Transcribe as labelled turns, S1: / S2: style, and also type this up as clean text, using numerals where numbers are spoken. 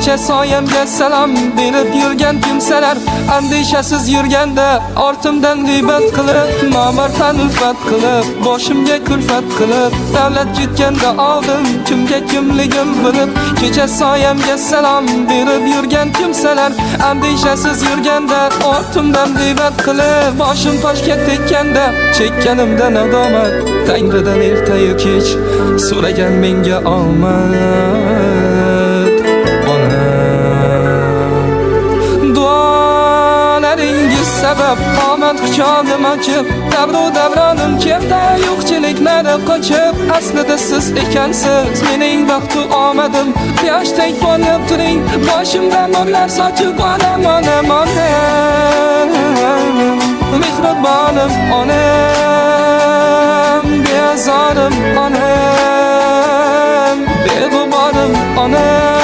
S1: kecha soyamga salom berib yurgan kimsalar andishasiz yurganda ortimdan g'iybat qilib nomarddan ulfat qilib boshimga kulfat qilib davlat yutganda oldim kimga kimligim bilib kecha soyamga salom berib yurgan kimsalar andishasiz yurganda ortimdan g'iybat qilib boshim toshga tekkanda chekkanimda nadomat Tangridan ertayu kech so'ragan menga omad ona duolaringiz sabab omad quchog'im ochib davru davronim keldi yo'qchilikni qochib aslida siz ekansiz mening baxtu omadim quyoshdek bo'lib turing boshimda nurlar sochib onam onam onam mehribonim onam bezorim onam beg'uborim onam